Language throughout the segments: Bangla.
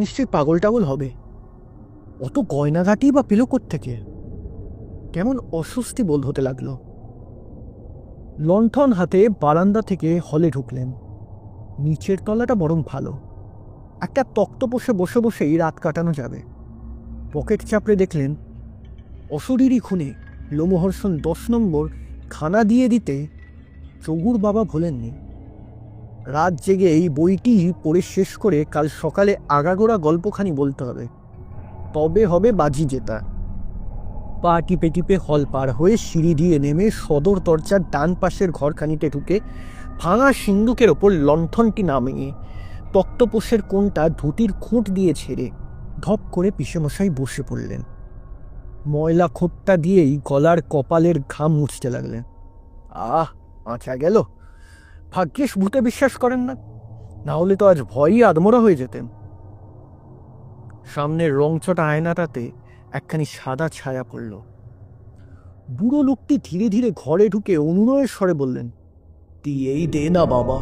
নিশ্চয়ই পাগল টাগল হবে। অত গয়নাঘাটি বা পেল থেকে? কেমন অস্বস্তি বোধ হতে লাগলো। লণ্ঠন হাতে বারান্দা থেকে হলে ঢুকলেন। নিচের তলাটা বরং ভালো, একটা তক্তপোষে বসে বসেই রাত কাটানো যাবে। পকেট চাপড়ে দেখলেন অশরীরী খুনে লোমহর্ষণ 10 নম্বর খানা দিয়ে দিতে চগুর বাবা ভোলেননি। রাত জেগে এই বইটি পড়ে শেষ করে কাল সকালে আগাগোড়া গল্পখানি বলতে হবে, তবে হবে বাজি জেতা। পা টিপে টিপে হল পার হয়ে সিঁড়ি দিয়ে নেমে সদর দরজার ডান পাশের ঘরখানিতে ঢুকে ভাঙা সিন্দুকের ওপর লণ্ঠনটি নামিয়ে তক্তপোষের কোণটা ধুতির খুঁট দিয়ে ছেড়ে ধপ করে পিসেমশাই বসে পড়লেন। ময়লা খোঁটটা দিয়েই গলার কপালের ঘাম মুছতে লাগলেন। বাঁচা গেল। ভাগ্যিস ভূতে বিশ্বাস করেন না, না হলে তো আজ ভয়ই আদমরা হয়ে যেতেন। সামনের রংচটা আয়নাটাতে একখানি সাদা ছায়া পড়ল। বুড়ো লোকটি ধীরে ধীরে ঘরে ঢুকে অনুনয়ের স্বরে বললেন, এই দে না বাবা,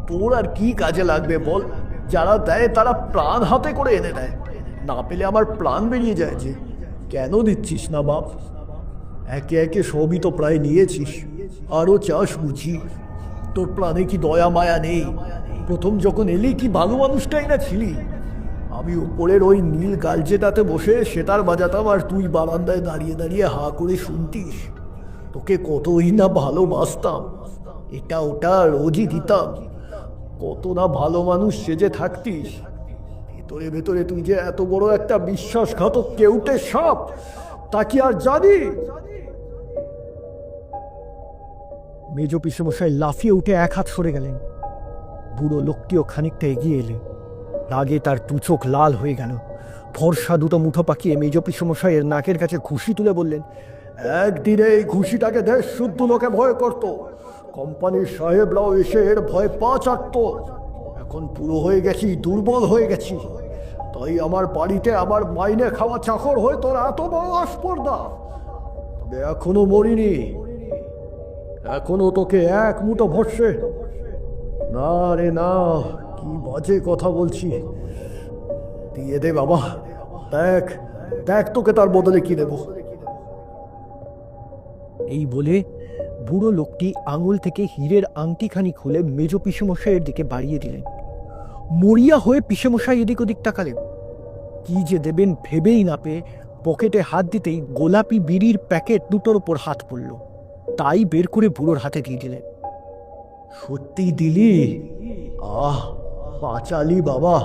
তোর আর কি কাজে লাগবে বল? যারা দেয় তারা প্রাণ হাতে করে এনে দেয়, না পেলে আমার প্রাণ বেরিয়ে যায় যে। কেন দিচ্ছিস না বাপ? একে একে সবই তো প্রায় নিয়েছিস, আরও চাস বুঝি? তোর প্রাণে কি দয়া মায়া নেই? প্রথম যখন এলি কি ভালো মানুষটাই না ছিলি? আমি উপরের ওই নীল গালচেটাতে বসে সেতার বাজাতাম আর তুই বারান্দায় দাঁড়িয়ে দাঁড়িয়ে হা করে শুনতিস। তোকে কতই না ভালোবাসতাম, এটা ওটা রোজই দিতাম। কত না ভালো মানুষ সেজে থাকতিস। ভেতরে ভেতরে তুই যে এত বড় একটা বিশ্বাসঘাতক কেউটে সাপ, তা কি আর জানি? মেজ পিসেমশাই লাফিয়ে উঠে এক হাত সরে গেলেন। বুড়ো লোকটিও খানিকটা এগিয়ে এলেন। রাগে তার দু চোখ লাল হয়ে গেল। ফর্সা দুটো মুঠো পাকিয়ে মেজ পিসেমশাইয়ের নাকের কাছে ঘুষি তুলে বললেন, একদিনে এই ঘুষিটাকে দেশ শুদ্ধ লোকে ভয় করত, কোম্পানির সাহেবরাও এসে এর ভয় পা চাটত। এখন পুরো হয়ে গেছি, দুর্বল হয়ে গেছি, তাই আমার বাড়িতে আমার মাইনে খাওয়া চাকর হয়ে তোর এত বড় আস্পর্ধা। তবে এখনো মরিনি, এখনো তোকে এক মুঠো ভরসে। না রে না, কি বাজে কথা বলছি। দিয়ে দে বাবা, দেখ দেখ তোকে তার বদলে কি দেব। এই বলে বুড়ো লোকটি আঙুল থেকে হীরের আংটিখানি খুলে মেজ পিসেমশাইয়ের দিকে বাড়িয়ে দিলেন। মরিয়া হয়ে পিসেমশাই এদিক ওদিক তাকালেন। কি যে দেবেন ভেবেই না পেয়ে পকেটে হাত দিতেই গোলাপি বিড়ির প্যাকেট দুটোর ওপর হাত পড়ল। তাই বের করে বুড়োর হাতে দিয়ে দিলেন। সত্যি দিলি? বাঁচালি বাবা।